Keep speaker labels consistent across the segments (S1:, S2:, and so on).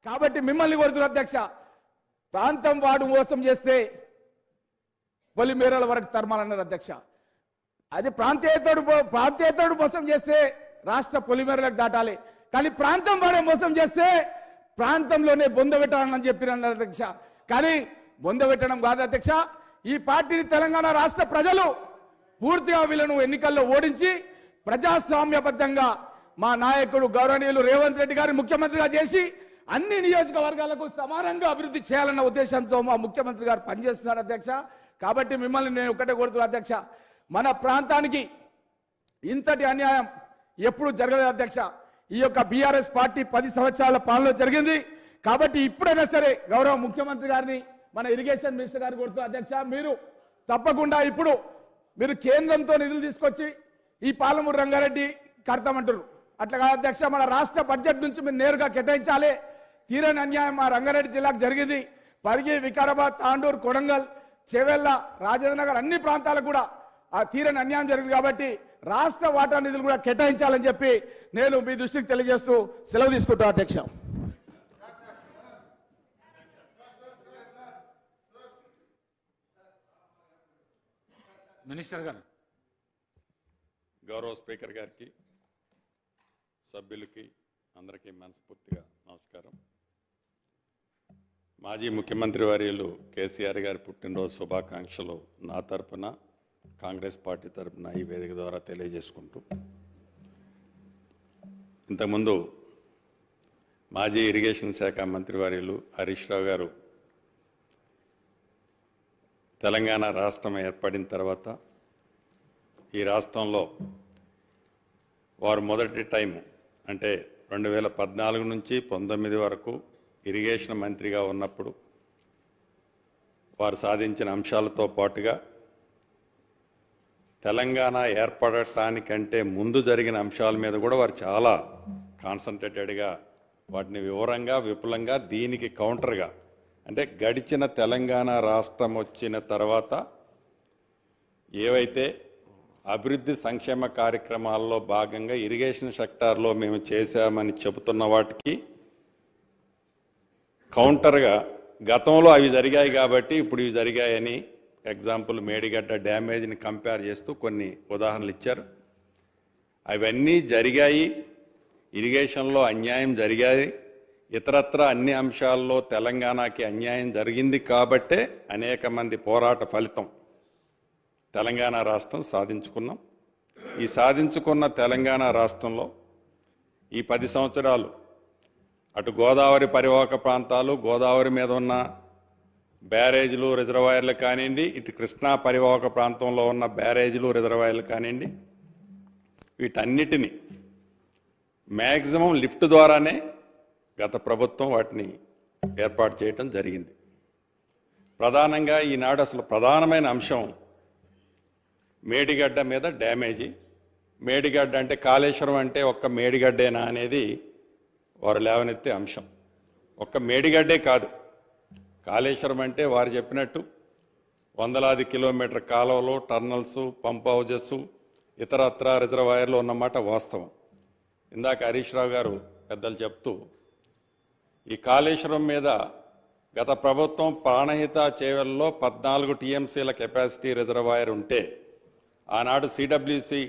S1: కాబట్టి మిమ్మల్ని కోరుతున్నారు అధ్యక్ష, ప్రాంతం వాడు మోసం చేస్తే పొలిమేరల వరకు తరమాలన్నారు అధ్యక్ష. అది ప్రాంతీయతోడు మోసం చేస్తే రాష్ట్ర పొలిమేరలకు దాటాలి, కానీ ప్రాంతం వాడే మోసం చేస్తే ప్రాంతంలోనే బొంద పెట్టాలని చెప్పినారు అధ్యక్ష. కానీ బొంద పెట్టడం కాదు అధ్యక్ష, ఈ పార్టీని తెలంగాణ రాష్ట్ర ప్రజలు పూర్తిగా వీళ్ళను ఎన్నికల్లో ఓడించి ప్రజాస్వామ్యబద్ధంగా మా నాయకుడు గౌరవనీయులు రేవంత్ రెడ్డి గారిని ముఖ్యమంత్రిగా చేసి అన్ని నియోజకవర్గాలకు సమానంగా అభివృద్ధి చేయాలన్న ఉద్దేశంతో మా ముఖ్యమంత్రి గారు పనిచేస్తున్నారు అధ్యక్ష. కాబట్టి మిమ్మల్ని నేను ఒకటే కోరుతున్నా అధ్యక్ష, మన ప్రాంతానికి ఇంతటి అన్యాయం ఎప్పుడు జరగలేదు అధ్యక్ష. ఈ యొక్క బీఆర్ఎస్ పార్టీ 10 సంవత్సరాల పాలనలో జరిగింది. కాబట్టి ఇప్పుడైనా సరే గౌరవ ముఖ్యమంత్రి గారిని, మన ఇరిగేషన్ మినిస్టర్ గారిని కోరుతున్నా అధ్యక్ష, మీరు తప్పకుండా ఇప్పుడు మీరు కేంద్రంతో నిధులు తీసుకొచ్చి ఈ పాలమూరు రంగారెడ్డి కడతామంటారు. అట్లా కాదు అధ్యక్ష, మన రాష్ట్ర బడ్జెట్ నుంచి మీరు నేరుగా కేటాయించాలి. తీరని అన్యాయం మా రంగారెడ్డి జిల్లాకు జరిగింది. పరిగి, వికారాబాద్, తాండూరు, కొడంగల్, చేవెళ్ళ, రాజేంద్ర నగర్ అన్ని ప్రాంతాలకు కూడా ఆ తీరని అన్యాయం జరిగింది. కాబట్టి రాష్ట్ర వాటా నిధులు కూడా కేటాయించాలని చెప్పి నేను మీ దృష్టికి తెలియజేస్తూ సెలవు తీసుకుంటాను అధ్యక్ష.
S2: మినిస్టర్ గారు.
S3: గౌరవ స్పీకర్ గారికి, సభ్యులకి అందరికీ మనస్ఫూర్తిగా నమస్కారం. మాజీ ముఖ్యమంత్రి వర్యులు కేసీఆర్ గారి పుట్టినరోజు శుభాకాంక్షలు నా తరపున, కాంగ్రెస్ పార్టీ తరపున ఈ వేదిక ద్వారా తెలియజేసుకుంటూ, ఇంతకుముందు మాజీ ఇరిగేషన్ శాఖ మంత్రి వర్యులు హరీష్ రావు గారు తెలంగాణ రాష్ట్రం ఏర్పడిన తర్వాత ఈ రాష్ట్రంలో వారు మొదటి టైం అంటే 2014 నుంచి 19 వరకు ఇరిగేషన్ మంత్రిగా ఉన్నప్పుడు వారు సాధించిన అంశాలతో పాటుగా తెలంగాణ ఏర్పడటానికంటే ముందు జరిగిన అంశాల మీద కూడా వారు చాలా కాన్సన్ట్రేటెడ్గా వాటిని వివరంగా విపులంగా దీనికి కౌంటర్గా అంటే గడిచిన తెలంగాణ రాష్ట్రం వచ్చిన తర్వాత ఏవైతే అభివృద్ధి సంక్షేమ కార్యక్రమాల్లో భాగంగా ఇరిగేషన్ సెక్టార్లో మేము చేశామని చెబుతున్న వాటికి కౌంటర్గా గతంలో అవి జరిగాయి కాబట్టి ఇప్పుడు ఇవి జరిగాయని ఎగ్జాంపుల్ మేడిగడ్డ డ్యామేజ్ని కంపేర్ చేస్తూ కొన్ని ఉదాహరణలు ఇచ్చారు. అవన్నీ జరిగాయి, ఇరిగేషన్లో అన్యాయం జరిగాయి, ఇతరత్ర అన్ని అంశాల్లో తెలంగాణకి అన్యాయం జరిగింది కాబట్టే అనేక మంది పోరాట ఫలితం తెలంగాణ రాష్ట్రం సాధించుకున్నాం. ఈ సాధించుకున్న తెలంగాణ రాష్ట్రంలో ఈ 10 సంవత్సరాలు అటు గోదావరి పరివాహక ప్రాంతాలు, గోదావరి మీద ఉన్న బ్యారేజీలు, రిజర్వాయర్లు కానివ్వండి, ఇటు కృష్ణా పరివాహక ప్రాంతంలో ఉన్న బ్యారేజీలు, రిజర్వాయర్లు కానివ్వండి, వీటన్నిటినీ మ్యాక్సిమం లిఫ్ట్ ద్వారానే గత ప్రభుత్వం వాటిని ఏర్పాటు చేయటం జరిగింది. ప్రధానంగా ఈనాడు అసలు ప్రధానమైన అంశం మేడిగడ్డ మీద డ్యామేజీ. మేడిగడ్డ అంటే కాళేశ్వరం అంటే ఒక్క మేడిగడ్డేనా అనేది వారు లేవనెత్తే అంశం. ఒక్క మేడిగడ్డే కాదు, కాళేశ్వరం అంటే వారు చెప్పినట్టు వందలాది కిలోమీటర్ కాలువలు, టర్నల్స్, పంప్ హౌజెస్, ఇతరత్ర రిజర్వాయర్లు ఉన్నమాట వాస్తవం. ఇందాక హరీష్ రావు గారు పెద్దలు చెప్తూ ఈ కాళేశ్వరం మీద గత ప్రభుత్వం ప్రాణహిత చేవెల్లో 14 టీఎంసీల కెపాసిటీ రిజర్వాయర్ ఉంటే ఆనాడు సిడబ్ల్యూసి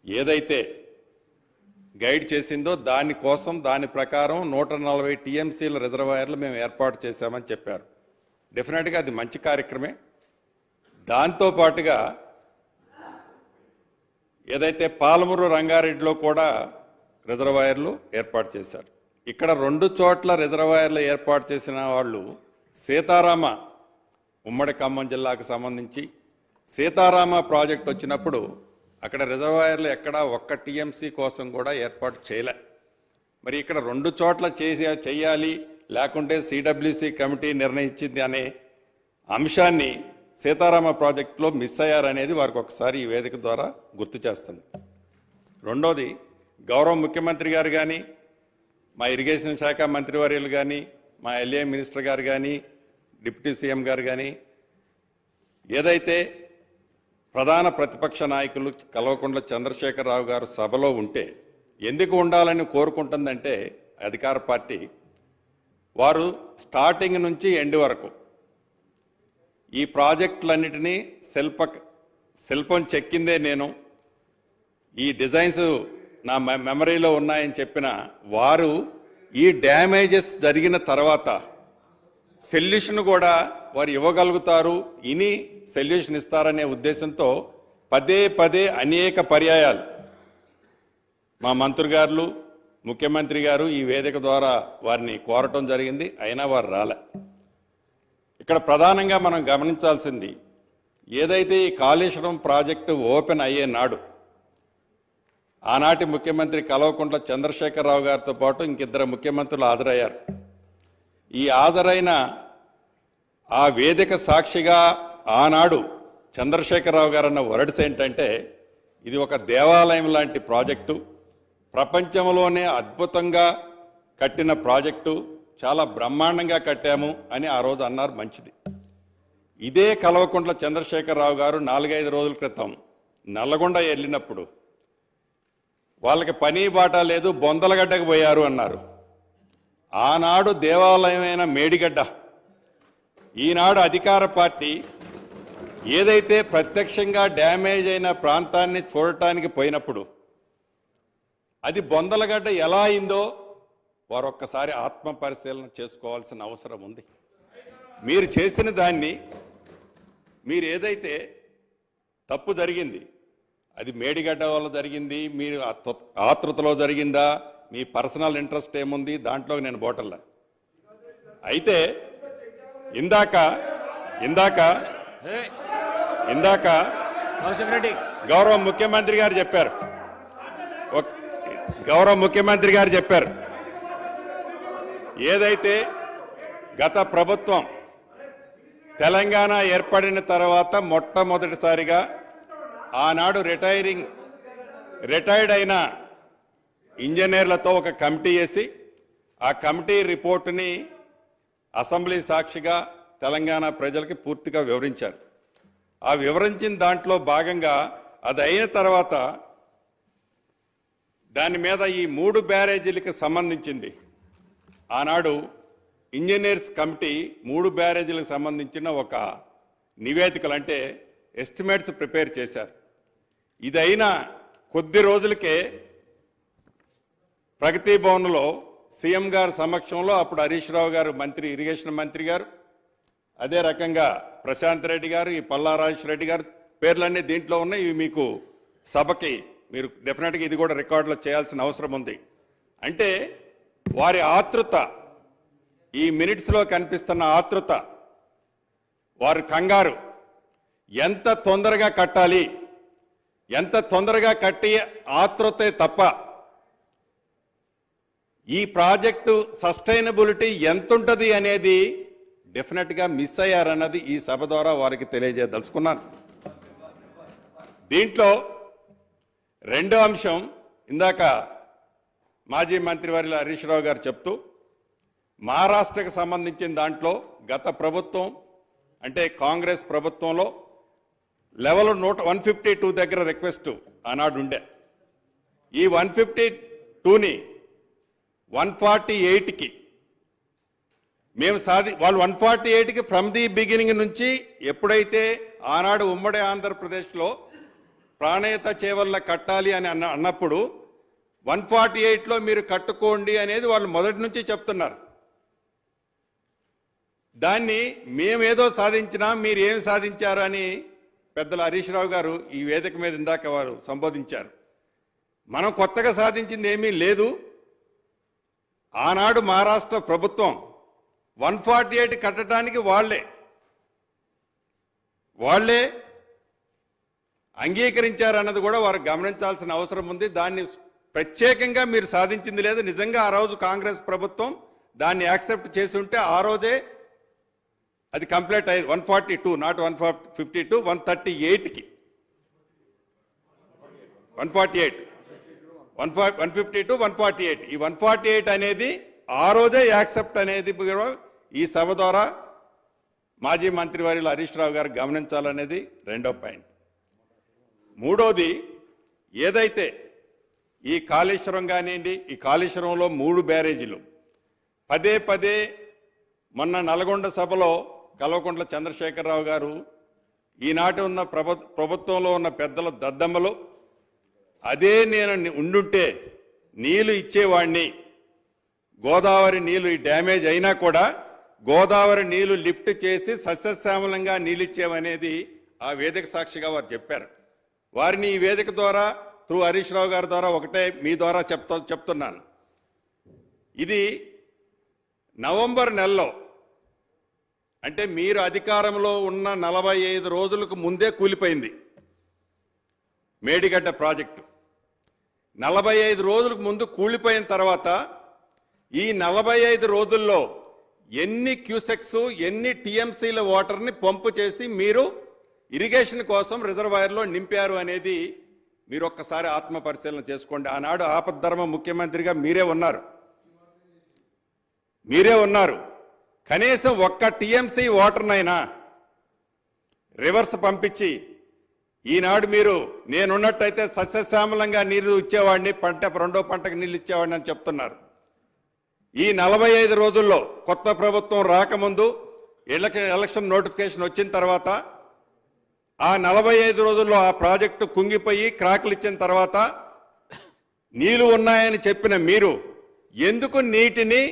S3: ఏదైతే గైడ్ చేసిందో దాని ప్రకారం 140 టీఎంసీల రిజర్వాయర్లు మేము ఏర్పాటు చేశామని చెప్పారు. డెఫినెట్గా అది మంచి కార్యక్రమే. దాంతోపాటుగా ఏదైతే పాలమూరు రంగారెడ్డిలో కూడా రిజర్వాయర్లు ఏర్పాటు చేశారు. ఇక్కడ 2 చోట్ల రిజర్వాయర్లు ఏర్పాటు చేసిన వాళ్ళు సీతారామ, ఉమ్మడి ఖమ్మం జిల్లాకు సంబంధించి సీతారామ ప్రాజెక్ట్ వచ్చినప్పుడు అక్కడ రిజర్వాయర్లు ఎక్కడ ఒక్క టీఎంసీ కోసం కూడా ఏర్పాటు చేయలే. మరి ఇక్కడ 2 చోట్ల చేయాలి, లేకుంటే సిడబ్ల్యూసి కమిటీ నిర్ణయించింది అనే అంశాన్ని సీతారామ ప్రాజెక్టులో మిస్ అయ్యారనేది వారికి ఒకసారి ఈ వేదిక ద్వారా గుర్తు చేస్తుంది. రెండోది, గౌరవ ముఖ్యమంత్రి గారు కానీ, మా ఇరిగేషన్ శాఖ మంత్రివర్యులు కానీ, మా ఎల్ఏ మినిస్టర్ గారు కానీ, డిప్యూటీ సీఎం గారు కానీ ఏదైతే ప్రధాన ప్రతిపక్ష నాయకులు కల్వకుంట్ల చంద్రశేఖరరావు గారు సభలో ఉంటే ఎందుకు ఉండాలని కోరుకుంటుందంటే అధికార పార్టీ వారు స్టార్టింగ్ నుంచి ఎండ్ వరకు ఈ ప్రాజెక్టులన్నిటినీ శిల్పం చెక్కిందే నేను, ఈ డిజైన్స్ నా మెమరీలో ఉన్నాయని చెప్పిన వారు ఈ డ్యామేజెస్ జరిగిన తర్వాత సొల్యూషన్ కూడా వారు ఇవ్వగలుగుతారు, ఇని సొల్యూషన్ ఇస్తారనే ఉద్దేశంతో పదే పదే అనేక పర్యాయాలు మా మంత్రి గారు, ముఖ్యమంత్రి గారు ఈ వేదిక ద్వారా వారిని కోరటం జరిగింది. అయినా వారు రాలే. ఇక్కడ ప్రధానంగా మనం గమనించాల్సింది, ఏదైతే ఈ కాళేశ్వరం ప్రాజెక్టు ఓపెన్ అయ్యే నాడు ఆనాటి ముఖ్యమంత్రి కల్వకుంట్ల చంద్రశేఖరరావు గారితో పాటు ఇంకిద్దరు ముఖ్యమంత్రులు హాజరయ్యారు. ఈ హాజరైన ఆ వేదిక సాక్షిగా ఆనాడు చంద్రశేఖరరావు గారు అన్న వర్డ్స్ ఏంటంటే, ఇది ఒక దేవాలయం లాంటి ప్రాజెక్టు, ప్రపంచంలోనే అద్భుతంగా కట్టిన ప్రాజెక్టు, చాలా బ్రహ్మాండంగా కట్టాము అని ఆ రోజు అన్నారు. మంచిది. ఇదే కల్వకుంట్ల చంద్రశేఖరరావు గారు 4-5 రోజుల క్రితం నల్లగొండ వెళ్ళినప్పుడు వాళ్ళకి పని బాట లేదు, బొందలగడ్డకు పోయారు అన్నారు. ఆనాడు దేవాలయమైన మేడిగడ్డ, ఈనాడు అధికార పార్టీ ఏదైతే ప్రత్యక్షంగా డ్యామేజ్ అయిన ప్రాంతాన్ని చూడటానికి పోయినప్పుడు అది బొందలగడ్డ ఎలా అయిందో వారు ఒక్కసారి ఆత్మ పరిశీలన చేసుకోవాల్సిన అవసరం ఉంది. మీరు చేసిన దాన్ని, మీరు ఏదైతే తప్పు జరిగింది అది మేడిగడ్డ వల్ల జరిగింది, మీరు ఆతృతలో జరిగిందా, మీ పర్సనల్ ఇంట్రెస్ట్ ఏముంది దాంట్లో నేను బోటల్లా. అయితే ఇందాక గౌరవ ముఖ్యమంత్రి గారు చెప్పారు, ఏదైతే గత ప్రభుత్వం తెలంగాణ ఏర్పడిన తర్వాత మొట్టమొదటిసారిగా ఆనాడు రిటైర్డ్ అయిన ఇంజనీర్లతో ఒక కమిటీ వేసి ఆ కమిటీ రిపోర్టుని అసెంబ్లీ సాక్షిగా తెలంగాణ ప్రజలకి పూర్తిగా వివరించారు. ఆ వివరించిన దాంట్లో భాగంగా అది అయిన తర్వాత దాని మీద ఈ 3 బ్యారేజీలకు సంబంధించింది ఆనాడు ఇంజనీర్స్ కమిటీ 3 బ్యారేజీలకు సంబంధించిన ఒక నివేదికలు అంటే ఎస్టిమేట్స్ ప్రిపేర్ చేశారు. ఇదైనా కొద్ది రోజులకే ప్రగతి భవన్లో సీఎం గారి సమక్షంలో అప్పుడు హరీష్ రావు గారు మంత్రి, ఇరిగేషన్ మంత్రి గారు, అదే రకంగా ప్రశాంత్ రెడ్డి గారు, ఈ పల్లా రాజేశ్వర రెడ్డి గారు పేర్లన్నీ దీంట్లో ఉన్నాయి. ఇవి మీకు సభకి మీరు డెఫినెట్గా ఇది కూడా రికార్డులో చేయాల్సిన అవసరం ఉంది. అంటే వారి ఆతృత, ఈ మినిట్స్లో కనిపిస్తున్న ఆతృత, వారి కంగారు, ఎంత తొందరగా కట్టాలి, ఎంత తొందరగా కట్టి ఆతృతే తప్ప ఈ ప్రాజెక్టు సస్టైనబిలిటీ ఎంతుంటది అనేది డెఫినెట్గా మిస్ అయ్యారన్నది ఈ సభ ద్వారా వారికి తెలియజేయదలుచుకున్నాను. దీంట్లో రెండో అంశం, ఇందాక మాజీ మంత్రివర్యులు హరీష్ రావు గారు చెప్తూ మహారాష్ట్రకు సంబంధించిన దాంట్లో గత ప్రభుత్వం అంటే కాంగ్రెస్ ప్రభుత్వంలో లెవెల్ 152 దగ్గర రిక్వెస్ట్ ఆనాడు ఉండే. ఈ 152ని 148కి మేము వాళ్ళు 148కి ఫ్రమ్ ది బిగినింగ్ నుంచి ఎప్పుడైతే ఆనాడు ఉమ్మడి ఆంధ్రప్రదేశ్లో ప్రాణేత చేవల్ల కట్టాలి అని అన్నప్పుడు 148లో మీరు కట్టుకోండి అనేది వాళ్ళు మొదటి నుంచి చెప్తున్నారు. దాన్ని మేమేదో సాధించినా మీరు ఏమి సాధించారు అని పెద్దల హరీష్ రావు గారు ఈ వేదిక మీద ఇందాక వారు సంబోధించారు. మనం కొత్తగా సాధించింది ఏమీ లేదు. ఆనాడు మహారాష్ట్ర ప్రభుత్వం 148 కట్టడానికి వాళ్ళే అంగీకరించారన్నది కూడా వారు గమనించాల్సిన అవసరం ఉంది. దాన్ని ప్రత్యేకంగా మీరు సాధించింది లేదు. నిజంగా ఆ రోజు కాంగ్రెస్ ప్రభుత్వం దాన్ని యాక్సెప్ట్ చేసి ఉంటే ఆ రోజే అది కంప్లీట్ అయ్యి 142 నాట్ 152 138కి 152 148 ఈ 148 అనేది ఆ రోజే యాక్సెప్ట్ అనేది ఈ సభ ద్వారా మాజీ మంత్రివర్యులు హరీష్ రావు గారు గమనించాలనేది రెండో పాయింట్. మూడోది, ఏదైతే ఈ కాళేశ్వరం కానివ్వండి, ఈ కాళేశ్వరంలో 3 బ్యారేజీలు పదే మొన్న నల్గొండ సభలో కల్వకుంట్ల చంద్రశేఖరరావు గారు ఈనాటి ఉన్న ప్రభుత్వంలో ఉన్న పెద్దల దద్దమ్మలు అదే నేను ఉండుంటే నీళ్లు ఇచ్చేవాడిని, గోదావరి నీళ్లు డ్యామేజ్ అయినా కూడా గోదావరి నీళ్లు లిఫ్ట్ చేసి సస్యశ్యామలంగా నీళ్ళు ఇచ్చేవనేది ఆ వేదిక సాక్షిగా వారు చెప్పారు. వారిని ఈ వేదిక ద్వారా త్రూ హరీష్ రావు గారి ద్వారా ఒకటే మీ ద్వారా చెప్తున్నాను. ఇది నవంబర్ నెలలో, అంటే మీరు అధికారంలో ఉన్న 45 రోజులకు ముందే కూలిపోయింది మేడిగడ్డ ప్రాజెక్టు. 45 రోజులకు ముందు కూలిపోయిన తర్వాత ఈ 45 రోజుల్లో ఎన్ని క్యూసెక్స్ ఎన్ని టీఎంసీల వాటర్ని పంపు చేసి మీరు ఇరిగేషన్ కోసం రిజర్వాయర్లో నింపారు అనేది మీరు ఒక్కసారి ఆత్మ పరిశీలన చేసుకోండి. ఆనాడు ఆపద్ధర్మ ముఖ్యమంత్రిగా మీరే ఉన్నారు. కనీసం ఒక్క టీఎంసీ వాటర్నైనా రివర్స్ పంపించి ఈనాడు మీరు నేనున్నట్టయితే సస్యశ్యామలంగా నీరు ఇచ్చేవాడిని, రెండో పంటకు నీళ్ళు ఇచ్చేవాడిని అని చెప్తున్నారు. ఈ 45 రోజుల్లో కొత్త ప్రభుత్వం రాకముందు ఎలక్షన్ నోటిఫికేషన్ వచ్చిన తర్వాత ఆ 45 రోజుల్లో ఆ ప్రాజెక్టు కుంగిపోయి క్రాకులు ఇచ్చిన తర్వాత నీళ్లు ఉన్నాయని చెప్పిన మీరు ఎందుకు నీటిని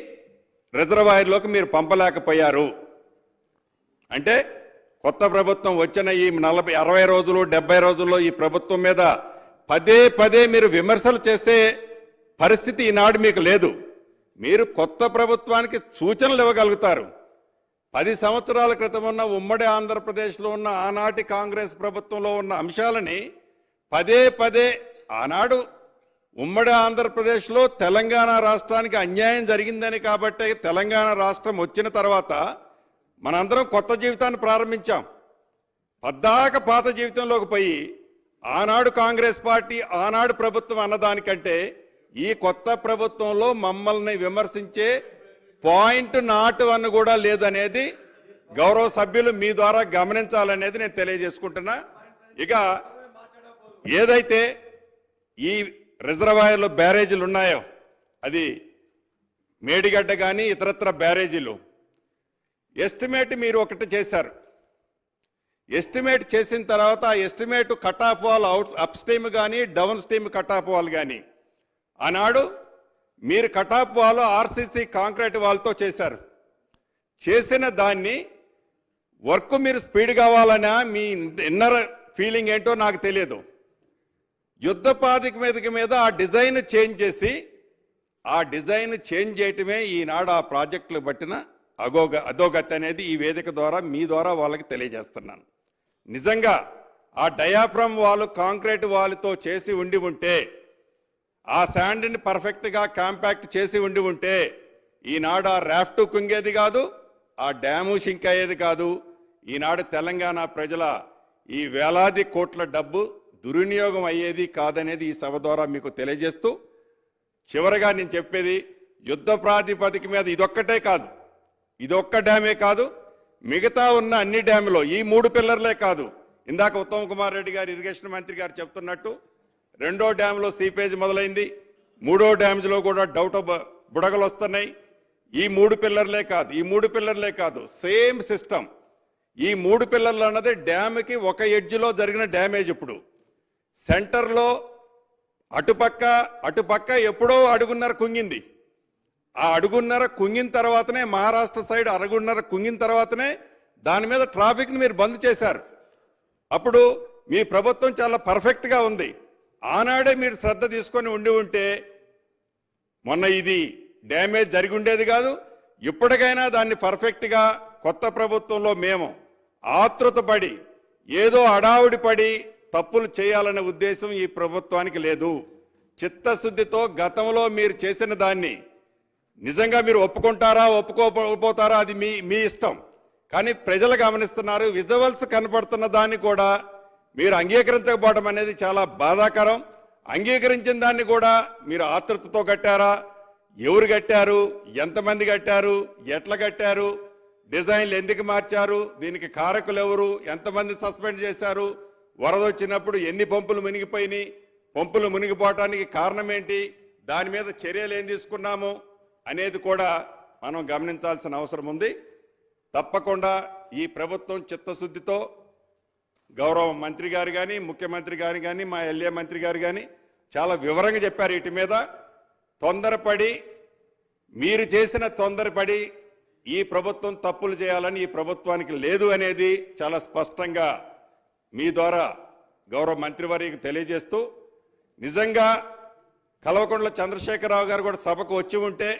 S3: రిజర్వాయర్లోకి మీరు పంపలేకపోయారు? అంటే కొత్త ప్రభుత్వం వచ్చిన ఈ 60 రోజులు 70 రోజుల్లో ఈ ప్రభుత్వం మీద పదే మీరు విమర్శలు చేసే పరిస్థితి ఈనాడు మీకు లేదు. మీరు కొత్త ప్రభుత్వానికి సూచనలు ఇవ్వగలుగుతారు. 10 సంవత్సరాల క్రితం ఉన్న ఉమ్మడి ఆంధ్రప్రదేశ్లో ఉన్న ఆనాటి కాంగ్రెస్ ప్రభుత్వంలో ఉన్న అంశాలని పదే ఆనాడు ఉమ్మడి ఆంధ్రప్రదేశ్లో తెలంగాణ రాష్ట్రానికి అన్యాయం జరిగిందని కాబట్టి తెలంగాణ రాష్ట్రం వచ్చిన తర్వాత మనందరం కొత్త జీవితాన్ని ప్రారంభించాం. పద్దాక పాత జీవితంలోకి పోయి ఆనాడు కాంగ్రెస్ పార్టీ ఆనాడు ప్రభుత్వం అన్నదానికంటే ఈ కొత్త ప్రభుత్వంలో మమ్మల్ని విమర్శించే పాయింట్ నాట్ వన్ కూడా లేదనేది గౌరవ సభ్యులు మీ ద్వారా గమనించాలనేది నేను తెలియజేసుకుంటున్నా. ఇక ఏదైతే ఈ రిజర్వాయర్లో బ్యారేజీలు ఉన్నాయో, అది మేడిగడ్డ కానీ ఇతరత్ర బ్యారేజీలు ఎస్టిమేట్ మీరు ఒకటి చేశారు. ఎస్టిమేట్ చేసిన తర్వాత ఆ estimate cut off wall upstream కానీ downstream cut off wall కానీ ఆనాడు మీరు cut off wall RCC concrete వాల్తో చేశారు. చేసిన దాన్ని వర్క్ మీరు స్పీడ్ కావాలన్నా మీ ఇన్నర్ ఫీలింగ్ ఏంటో నాకు తెలియదు. యుద్ధ ప్రాతిపదిక మీద ఆ డిజైన్ చేంజ్ చేసి ఆ డిజైన్ చేంజ్ చేయటమే ఈనాడు ఆ ప్రాజెక్టులు బట్టిన అధోగతి అనేది ఈ వేదిక ద్వారా మీ ద్వారా వాళ్ళకి తెలియజేస్తున్నాను. నిజంగా ఆ డయాఫ్రమ్ వాల్ కాంక్రీట్ వాల్తో చేసి ఉంటే ఆ శాండ్ని పర్ఫెక్ట్గా కాంపాక్ట్ చేసి ఉంటే ఈనాడు ఆ రాఫ్ట్ కుంగేది కాదు, ఆ డ్యాము షింక్ అయ్యేది కాదు. ఈనాడు తెలంగాణ ప్రజల ఈ వేలాది కోట్ల డబ్బు దుర్వినియోగం అయ్యేది కాదనేది ఈ సభ ద్వారా మీకు తెలియజేస్తూ, చివరగా నేను చెప్పేది యుద్ధ ప్రాతిపదిక మీద ఇదొక్కటే కాదు, ఇదొక్క డ్యామే కాదు, మిగతా ఉన్న అన్ని డ్యాములో ఈ 3 పిల్లర్లే కాదు. ఇందాక ఉత్తమ్ కుమార్ రెడ్డి గారు ఇరిగేషన్ మంత్రి గారు చెప్తున్నట్టు 2వ డ్యాంలో సీపేజ్ మొదలైంది, 3వ డ్యామ్లో కూడా బుడగలు వస్తున్నాయి. ఈ 3 పిల్లర్లే కాదు సేమ్ సిస్టమ్. ఈ 3 పిల్లర్లు అన్నది డ్యామ్కి ఒక ఎడ్జ్లో జరిగిన డ్యామేజ్. ఇప్పుడు సెంటర్లో అటుపక్క ఎప్పుడో అడుగున్నర కుంగింది. ఆ అడుగున్నర కుంగిన తర్వాతనే మహారాష్ట్ర సైడ్ అడుగున్నర కుంగిన తర్వాతనే దాని మీద ట్రాఫిక్ని మీరు బంద్ చేశారు. అప్పుడు మీ ప్రభుత్వం చాలా పర్ఫెక్ట్గా ఉంది. ఆనాడే మీరు శ్రద్ధ తీసుకొని ఉంటే మొన్న ఇది డ్యామేజ్ జరిగి ఉండేది కాదు. ఇప్పటికైనా దాన్ని పర్ఫెక్ట్గా కొత్త ప్రభుత్వంలో మేము ఆతృతపడి ఏదో అడావుడి పడి తప్పులు చేయాలనే ఉద్దేశం ఈ ప్రభుత్వానికి లేదు. చిత్తశుద్ధితో గతంలో మీరు చేసిన దాన్ని నిజంగా మీరు ఒప్పుకుంటారా ఒప్పుకోపోతారా అది మీ ఇష్టం. కానీ ప్రజలు గమనిస్తున్నారు. విజువల్స్ కనపడుతున్న దాన్ని కూడా మీరు అంగీకరించకపోవడం అనేది చాలా బాధాకరం. అంగీకరించిన దాన్ని కూడా మీరు ఆతృతతో కట్టారా, ఎవరు కట్టారు, ఎంతమంది కట్టారు, ఎట్లా కట్టారు, డిజైన్లు ఎందుకు మార్చారు, దీనికి కారకులు ఎవరు, ఎంతమంది సస్పెండ్ చేశారు, వరద వచ్చినప్పుడు ఎన్ని పంపులు మునిగిపోయినాయి, పంపులు మునిగిపోవటానికి కారణం ఏంటి, దాని మీద చర్యలు ఏం తీసుకున్నాము అనేది కూడా మనం గమనించాల్సిన అవసరం ఉంది. తప్పకుండా ఈ ప్రభుత్వం చిత్తశుద్ధితో గౌరవ మంత్రి గారు కానీ ముఖ్యమంత్రి గారు కానీ మా ఎల్ఏ మంత్రి గారు కానీ చాలా వివరంగా చెప్పారు. వీటి మీద తొందరపడి మీరు చేసిన తొందరపడి ఈ ప్రభుత్వం తప్పులు చేయాలని ఈ ప్రభుత్వానికి లేదు అనేది చాలా స్పష్టంగా మీ ద్వారా గౌరవ మంత్రివర్యకు తెలియజేస్తూ, నిజంగా కల్వకుంట్ల చంద్రశేఖరరావు గారు కూడా సభకు వచ్చి ఉంటే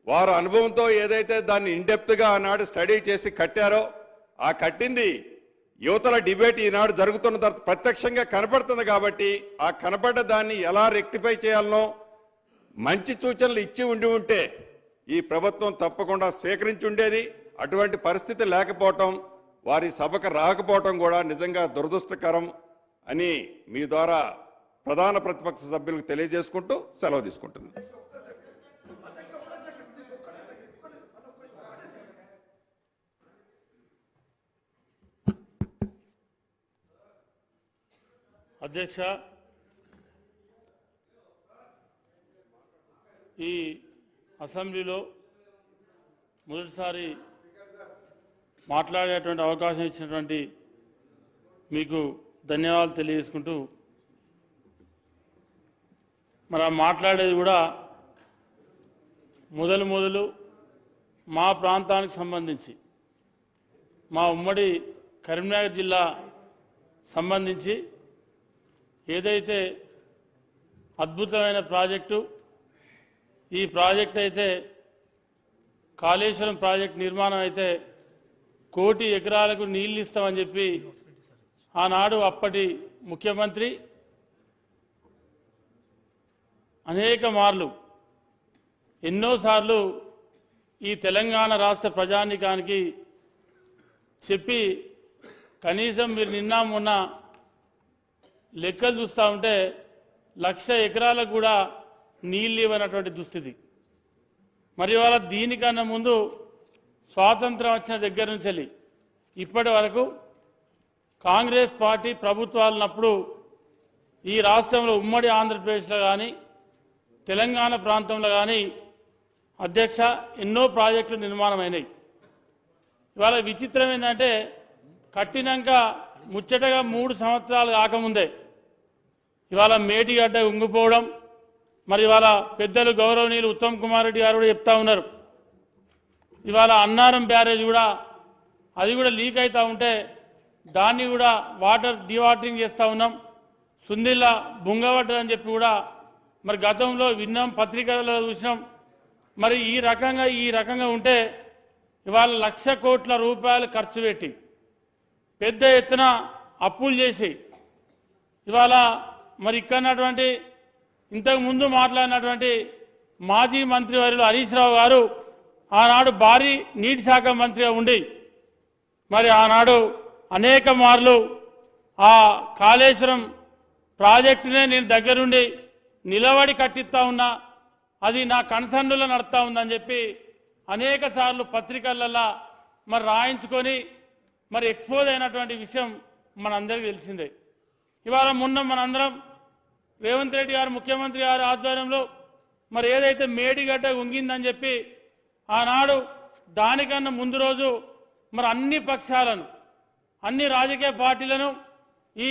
S3: వారు అనుభవంతో ఏదైతే దాన్ని ఇన్డెప్త్గా ఆనాడు స్టడీ చేసి కట్టారో ఆ కట్టింది యువతల డిబేట్ ఈనాడు జరుగుతున్న తర్వాత ప్రత్యక్షంగా కనపడుతుంది. కాబట్టి ఆ కనపడ్డ దాన్ని ఎలా రెక్టిఫై చేయాలనో మంచి సూచనలు ఇచ్చి ఉంటే ఈ ప్రభుత్వం తప్పకుండా స్వీకరించి ఉండేది. అటువంటి పరిస్థితి లేకపోవటం, వారి సభకు రాకపోవటం కూడా నిజంగా దురదృష్టకరం అని మీ ద్వారా ప్రధాన ప్రతిపక్ష సభ్యులకు తెలియజేసుకుంటూ సెలవు తీసుకుంటున్నాను.
S2: అధ్యక్ష, ఈ అసెంబ్లీలో మొదటిసారి మాట్లాడేటువంటి అవకాశం ఇచ్చినటువంటి మీకు ధన్యవాదాలు తెలియజేసుకుంటూ, మరి మాట్లాడేది కూడా మొదలు మా ప్రాంతానికి సంబంధించి, మా ఉమ్మడి కరీంనగర్ జిల్లా సంబంధించి ఏదైతే అద్భుతమైన ప్రాజెక్టు, ఈ ప్రాజెక్ట్ అయితే కాళేశ్వరం ప్రాజెక్ట్ నిర్మాణం అయితే 1 కోటి ఎకరాలకు నీళ్ళు ఇస్తామని చెప్పి ఆనాడు అప్పటి ముఖ్యమంత్రి అనేక మార్లు ఎన్నోసార్లు ఈ తెలంగాణ రాష్ట్ర ప్రజానీకానికి చెప్పి, కనీసం మీరు నిన్న మొన్న లెక్కలు చూస్తూ ఉంటే 1,00,000 ఎకరాలకు కూడా నీళ్ళు ఇవ్వనటువంటి దుస్థితి. మరి ఇవాళ దీనికన్నా ముందు స్వాతంత్రం వచ్చిన దగ్గర నుంచి ఇప్పటి వరకు కాంగ్రెస్ పార్టీ ప్రభుత్వాలున్నప్పుడు ఈ రాష్ట్రంలో ఉమ్మడి ఆంధ్రప్రదేశ్లో కానీ తెలంగాణ ప్రాంతంలో కానీ అధ్యక్ష ఎన్నో ప్రాజెక్టులు నిర్మాణమైనాయి. ఇవాళ విచిత్రం ఏంటంటే కట్టినాక ముచ్చటగా 3 సంవత్సరాలు కాకముందే ఇవాళ మేటిగడ్డ ఉంగిపోవడం, మరి ఇవాళ పెద్దలు గౌరవనీయులు ఉత్తమ్ కుమార్ రెడ్డి గారు కూడా చెప్తా ఉన్నారు. ఇవాళ అన్నారం బ్యారేజ్ కూడా అది కూడా లీక్ అవుతూ ఉంటే దాన్ని కూడా వాటర్ డివాటరింగ్ చేస్తూ ఉన్నాం. సుందిల్లా బుంగవడ్డదని చెప్పి కూడా మరి గతంలో విన్నాం, పత్రికలలో చూసినాం. మరి ఈ రకంగా ఉంటే ఇవాళ 1,00,000 కోట్ల రూపాయలు ఖర్చు పెట్టి పెద్ద ఎత్తున అప్పులు చేసి ఇవాళ మరి ఇక్కడటువంటి ఇంతకుముందు మాట్లాడినటువంటి మాజీ మంత్రివర్యులు హరీష్ రావు గారు ఆనాడు భారీ నీటి శాఖ మంత్రిగా ఉండి మరి ఆనాడు అనేక మార్లు ఆ కాళేశ్వరం ప్రాజెక్టునే నేను దగ్గరుండి నిలబడి కట్టిస్తా ఉన్నా, అది నా కన్సర్న్లో నడుస్తూ ఉందని చెప్పి అనేక సార్లు పత్రికలలో మరి రాయించుకొని మరి ఎక్స్పోజ్ అయినటువంటి విషయం మనందరికీ తెలిసిందే. ఇవాళ మొన్న మనందరం రేవంత్ రెడ్డి గారు ముఖ్యమంత్రి గారి ఆధ్వర్యంలో మరి ఏదైతే మేడిగడ్డ ఉంగిందని చెప్పి ఆనాడు దానికన్నా ముందు రోజు మరి అన్ని పక్షాలను, అన్ని రాజకీయ పార్టీలను, ఈ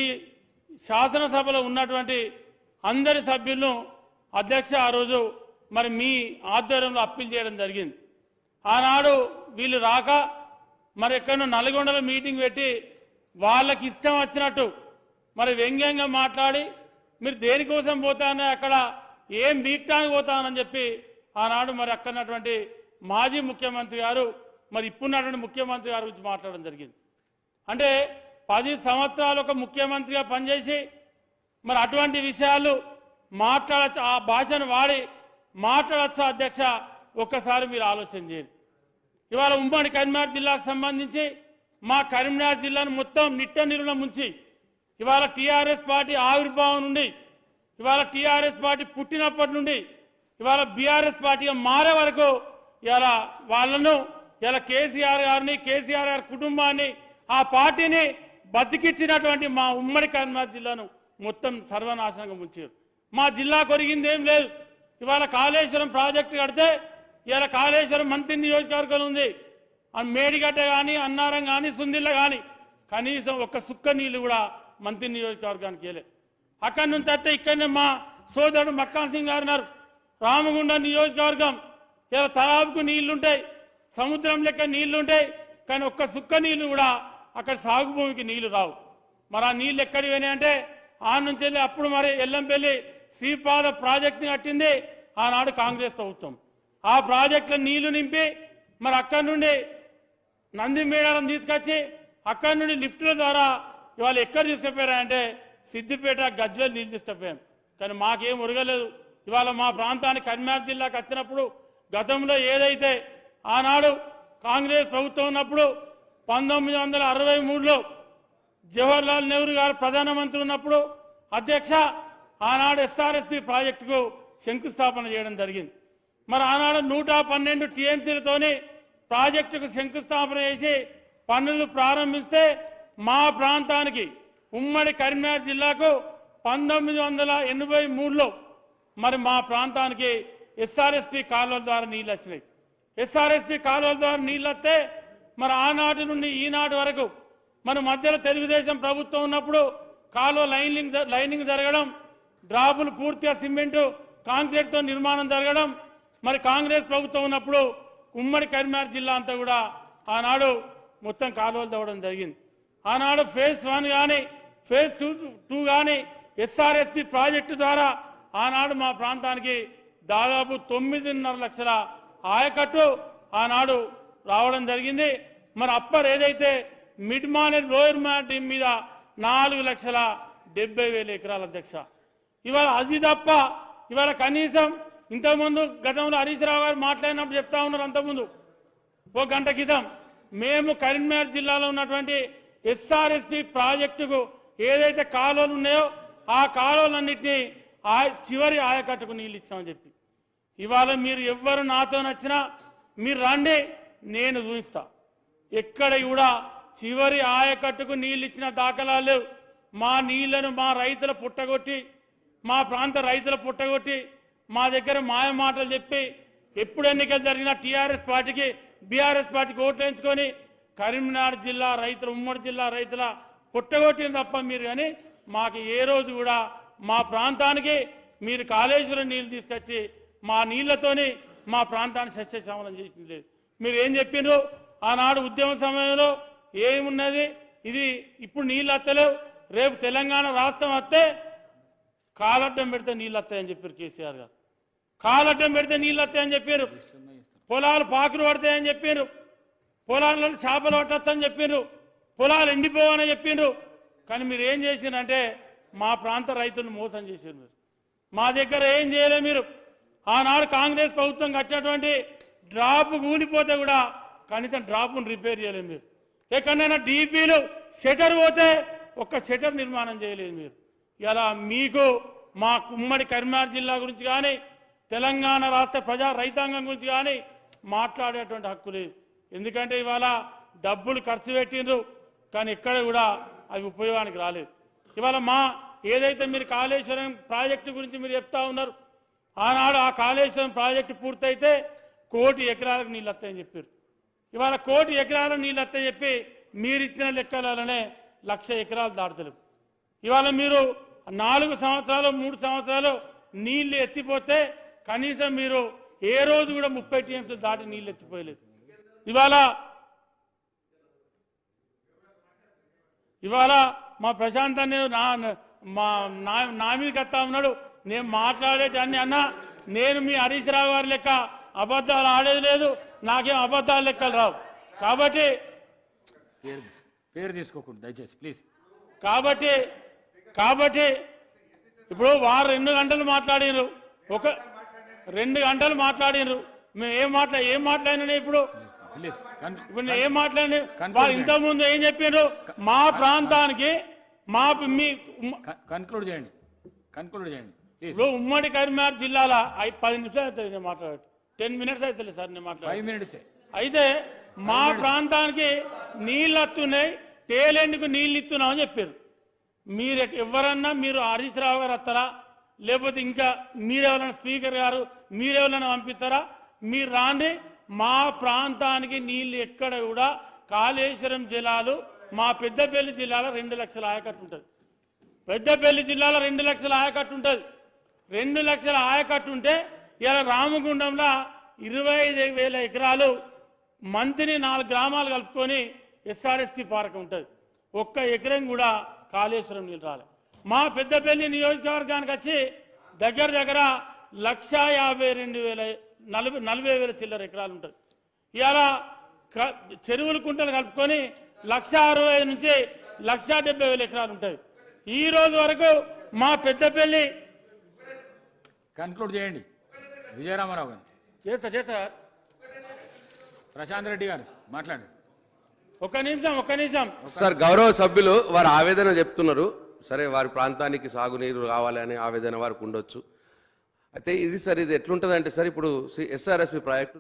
S2: శాసనసభలో ఉన్నటువంటి అందరి సభ్యులను అధ్యక్ష ఆ రోజు మరి మీ ఆధ్వర్యంలో అప్పీల్ చేయడం జరిగింది. ఆనాడు వీళ్ళు రాక మరి ఎక్కడో నల్గొండలో మీటింగ్ పెట్టి వాళ్ళకి ఇష్టం వచ్చినట్టు మరి వ్యంగ్యంగా మాట్లాడి మీరు దేనికోసం పోతానో అక్కడ ఏం బీక్టానికి పోతానని చెప్పి ఆనాడు మరి అక్కడటువంటి మాజీ ముఖ్యమంత్రి గారు మరి ఇప్పుడున్నటువంటి ముఖ్యమంత్రి గారి గురించి మాట్లాడడం జరిగింది. అంటే 10 సంవత్సరాలు ఒక ముఖ్యమంత్రిగా పనిచేసి మరి అటువంటి విషయాలు మాట్లాడచ్చు, ఆ భాషను వాడి మాట్లాడచ్చు అధ్యక్ష, ఒక్కసారి మీరు ఆలోచన చేయండి. ఇవాళ ఉమ్మడి కరీంనగర్ జిల్లాకు సంబంధించి మా కరీంనగర్ జిల్లాను మొత్తం నిట్ట నిలువున ముంచి ఇవాళ టీఆర్ఎస్ పార్టీ ఆవిర్భావం నుండి ఇవాళ టీఆర్ఎస్ పార్టీ పుట్టినప్పటి నుండి ఇవాళ బీఆర్ఎస్ పార్టీగా మారే వరకు ఇవాళ వాళ్ళను ఇలా కేసీఆర్ గారిని, కేసీఆర్ గారి కుటుంబాన్ని, ఆ పార్టీని బతికిచ్చినటువంటి మా ఉమ్మడి కరీంనగర్ జిల్లాను మొత్తం సర్వనాశనంగా ముంచారు. మా జిల్లా కొరిగింది ఏం లేదు. ఇవాళ కాళేశ్వరం ప్రాజెక్టు కడితే ఇవాళ కాళేశ్వరం మంత్రి నియోజకవర్గం ఉంది, మేడిగడ్డ కానీ అన్నారం కానీ సుందిల్ల కానీ కనీసం ఒక్క సుక్క నీళ్లు కూడా మంత్రి నియోజకవర్గానికి వెళ్ళే. అక్కడి నుంచి వస్తే ఇక్కడనే మా సోదరుడు మక్కాన్ సింగ్ గారు ఉన్నారు. రామగుండం నియోజకవర్గం ఇలా తలాపుకు నీళ్లుంటాయి, సముద్రం లెక్క నీళ్లుంటాయి, కానీ ఒక్క సుక్క నీళ్లు కూడా అక్కడ సాగు భూమికి నీళ్లు రావు. మరి ఆ నీళ్ళు ఎక్కడికి పోయినాయంటే ఆ నుంచి వెళ్ళి అప్పుడు మరి ఎల్లంపల్లి శ్రీపాద ప్రాజెక్టుని కట్టింది ఆనాడు కాంగ్రెస్ ప్రభుత్వం. ఆ ప్రాజెక్టులో నీళ్లు నింపి మరి అక్కడి నుండి నంది మేడారం తీసుకొచ్చి అక్కడి నుండి లిఫ్టుల ద్వారా ఇవాళ ఎక్కడ తీసుకుపోయారంటే సిద్దిపేట గజ్వేల్ నీళ్ళు తీసుకుపోయాం. కానీ మాకేం ఉరగలేదు. ఇవాళ మా ప్రాంతానికి కరీంనగర్ జిల్లాకు వచ్చినప్పుడు గతంలో ఏదైతే ఆనాడు కాంగ్రెస్ ప్రభుత్వం ఉన్నప్పుడు 1963లో జవహర్లాల్ నెహ్రూ గారు ప్రధానమంత్రి ఉన్నప్పుడు అధ్యక్ష ఆనాడు ఎస్ఆర్ఎస్పి ప్రాజెక్టుకు శంకుస్థాపన చేయడం జరిగింది. మరి ఆనాడు 112 టీఎంసీలతోని ప్రాజెక్టుకు శంకుస్థాపన చేసి పనులు ప్రారంభిస్తే మా ప్రాంతానికి ఉమ్మడి కరీంనగర్ జిల్లాకు 1983లో మరి మా ప్రాంతానికి ఎస్ఆర్ఎస్పి కాలువల ద్వారా నీళ్ళు వచ్చినాయి. ఎస్ఆర్ఎస్పి కాలువల ద్వారా నీళ్ళు వస్తే మరి ఆనాటి నుండి ఈనాటి వరకు మన మధ్యలో తెలుగుదేశం ప్రభుత్వం ఉన్నప్పుడు కాలువ లైనింగ్ జరగడం, డ్రాపులు పూర్తిగా సిమెంటు కాంక్రీట్తో నిర్మాణం జరగడం. మరి కాంగ్రెస్ ప్రభుత్వం ఉన్నప్పుడు ఉమ్మడి కరీంనగర్ జిల్లా అంతా కూడా ఆనాడు మొత్తం కాలువలు తవ్వడం జరిగింది. ఆనాడు ఫేజ్ 1 కానీ ఫేజ్ 2 కానీ ఎస్ఆర్ఎస్పి ప్రాజెక్టు ద్వారా ఆనాడు మా ప్రాంతానికి దాదాపు 9.5 లక్షల ఆయకట్టు ఆనాడు రావడం జరిగింది. మరి అప్పర్ ఏదైతే మిడ్ మానేర్ లోయర్ మానేర్ మీద 4,70,000 ఎకరాల అధ్యక్ష. ఇవాళ అది తప్ప ఇవాళ కనీసం ఇంతకుముందు గతంలో హరీష్ రావు గారు మాట్లాడినప్పుడు చెప్తా ఉన్నారు. అంతకుముందు ఒక గంట క్రితం మేము కరీంనగర్ జిల్లాలో ఉన్నటువంటి ఎస్ఆర్ఎస్పి ప్రాజెక్టుకు ఏదైతే కాలువలు ఉన్నాయో ఆ కాలువలన్నింటినీ చివరి ఆయకట్టుకు నీళ్ళు ఇచ్చామని చెప్పి ఇవాళ మీరు ఎవ్వరు నాతో నచ్చినా మీరు రండి, నేను చూపిస్తా. ఎక్కడ కూడా చివరి ఆయకట్టుకు నీళ్ళు ఇచ్చిన దాఖలాలు లేవు. మా నీళ్లను మా రైతుల పుట్టగొట్టి, మా ప్రాంత రైతుల పుట్టగొట్టి మా దగ్గర మాయ మాటలు చెప్పి ఎప్పుడు ఎన్నికలు జరిగినా టీఆర్ఎస్ పార్టీకి బీఆర్ఎస్ పార్టీకి ఓట్లు వేయించుకొని కరీంనగర్ జిల్లా రైతుల ఉమ్మడి జిల్లా రైతుల పుట్టగొట్టింది తప్ప మీరు కానీ మాకు ఏ రోజు కూడా మా ప్రాంతానికి మీరు కాళేశ్వరం నీళ్ళు తీసుకొచ్చి మా నీళ్లతోని మా ప్రాంతాన్ని సస్యశ్యామలం చేసింది లేదు. మీరు ఏం చెప్పిండ్రు ఆనాడు ఉద్యమ సమయంలో ఏమున్నది, ఇది ఇప్పుడు నీళ్ళు వస్తలేవు, రేపు తెలంగాణ రాష్ట్రం వస్తే కాలడ్డం పెడితే నీళ్ళు వస్తాయని చెప్పారు కేసీఆర్ గారు. కాలడ్డం పెడితే నీళ్ళు వస్తాయని చెప్పారు. పొలాలు పాకులు పడతాయని చెప్పారు. పొలాలలో చేపలు పట్టొచ్చని చెప్పారు. పొలాలు ఎండిపోవని చెప్పిండ్రు. కానీ మీరు ఏం చేసిండ్రంటే మా ప్రాంత రైతులను మోసం చేశారు. మీరు మా దగ్గర ఏం చేయలేదు. మీరు ఆనాడు కాంగ్రెస్ ప్రభుత్వం కట్టినటువంటి డ్రాప్ కూలిపోతే కూడా కనీసం డ్రాప్ను రిపేర్ చేయలేదు. మీరు ఎక్కడైనా డీపీలు షటర్ పోతే ఒక్క షటర్ నిర్మాణం చేయలేదు. మీరు ఇలా మీకు మా ఉమ్మడి కరీంనగర్ జిల్లా గురించి కానీ తెలంగాణ రాష్ట్ర ప్రజా రైతాంగం గురించి కానీ మాట్లాడేటువంటి హక్కు లేదు. ఎందుకంటే ఇవాళ డబ్బులు ఖర్చు పెట్టిండ్రు కానీ ఎక్కడ కూడా అవి ఉపయోగానికి రాలేదు. ఇవాళ మా ఏదైతే మీరు కాళేశ్వరం ప్రాజెక్టు గురించి మీరు చెప్తా ఉన్నారు, ఆనాడు ఆ కాళేశ్వరం ప్రాజెక్టు పూర్తయితే 1 కోటి ఎకరాలకు నీళ్ళు వస్తాయని చెప్పారు. ఇవాళ 1 కోటి ఎకరాలకు నీళ్ళు వస్తాయని చెప్పి మీరు ఇచ్చిన లెక్కలనే 1,00,000 ఎకరాలు దాటలేవు. ఇవాళ మీరు 4 సంవత్సరాలు 3 సంవత్సరాలు నీళ్లు ఎత్తిపోతే కనీసం మీరు ఏ రోజు కూడా 30 టీఎంసీలు దాటి నీళ్ళు ఎత్తిపోయలేదు. ఇవాళ మా ప్రశాంత్ అనే నా మీదకి వస్తా ఉన్నాడు. నేను మాట్లాడేటన్ని అన్నా నేను మీ హరీష్ రావు గారి లెక్క అబద్ధాలు ఆడేది లేదు, నాకేం అబద్ధాల లెక్కలు రావు. కాబట్టి
S4: పేరు తీసుకోకూడదు దయచేసి ప్లీజ్.
S2: కాబట్టి ఇప్పుడు వారు 2 గంటలు మాట్లాడినారు, 2 గంటలు మాట్లాడినారు. మేము ఏం మాట్లాడినా ఇప్పుడు ఏం మాట్లాడి వారు ఇంతకుముందు ఏం చెప్పారు మా ప్రాంతానికి
S4: కన్క్లూడ్ చేయండి.
S2: ఇప్పుడు ఉమ్మడి కరీంనగర్ జిల్లాలో 10 నిమిషాలు అవుతుంది నేను మాట్లాడు, 10 మినిట్స్ అవుతుంది సార్ నేను మాట్లాడు.
S4: 5 minutes
S2: అయితే మా ప్రాంతానికి నీళ్ళు వస్తున్నాయి, తేలేందుకు నీళ్ళు ఇస్తున్నామని చెప్పారు. మీరు ఎవరన్నా మీరు హరీష్ రావు గారు వస్తారా, లేకపోతే ఇంకా మీరెవరైనా స్పీకర్ గారు మీరెవరైనా పంపిస్తారా? మీరు రాండి, మా ప్రాంతానికి నీళ్లు ఎక్కడ కూడా కాళేశ్వరం జిల్లాలో మా పెద్దపల్లి జిల్లాలో 2 లక్షల ఆయకట్టు ఉంటుంది. పెద్దపల్లి జిల్లాలో 2 లక్షల ఆయకట్టు ఉంటుంది. 2 లక్షల ఆయకట్టు ఉంటే ఇలా రామగుండంలో 25,000 ఎకరాలు మంత్ని 4 గ్రామాలు కలుపుకొని ఎస్ఆర్ఎస్పి పార్క్ ఉంటుంది. ఒక్క ఎకరం కూడా కాళేశ్వరం నీళ్ళు రాలే. మా పెద్దపల్లి నియోజకవర్గానికి వచ్చి దగ్గర 1,52,000 చిల్లర ఎకరాలు ఉంటుంది. ఇవాళ చెరువుల కుంటలు కలుపుకొని 1,65,000 నుంచి 1,70,000 ఎకరాలు ఉంటాయి. ఈ రోజు వరకు మా పెద్దపల్లి
S4: కన్క్లూడ్ చేయండి. విజయరామారావు గారు,
S2: చేస్తా
S4: ప్రశాంత్ రెడ్డి గారు మాట్లాడండి.
S2: ఒక్క నిమిషం
S5: సార్, గౌరవ సభ్యులు వారు ఆవేదన చెప్తున్నారు. సరే, వారి ప్రాంతానికి సాగునీరు కావాలనే ఆవేదన వారికి ఉండొచ్చు. అయితే ఇది సార్, ఇది ఎట్లుంటుందంటే సార్, ఇప్పుడు ఎస్ఆర్ఎస్పి ప్రాజెక్టు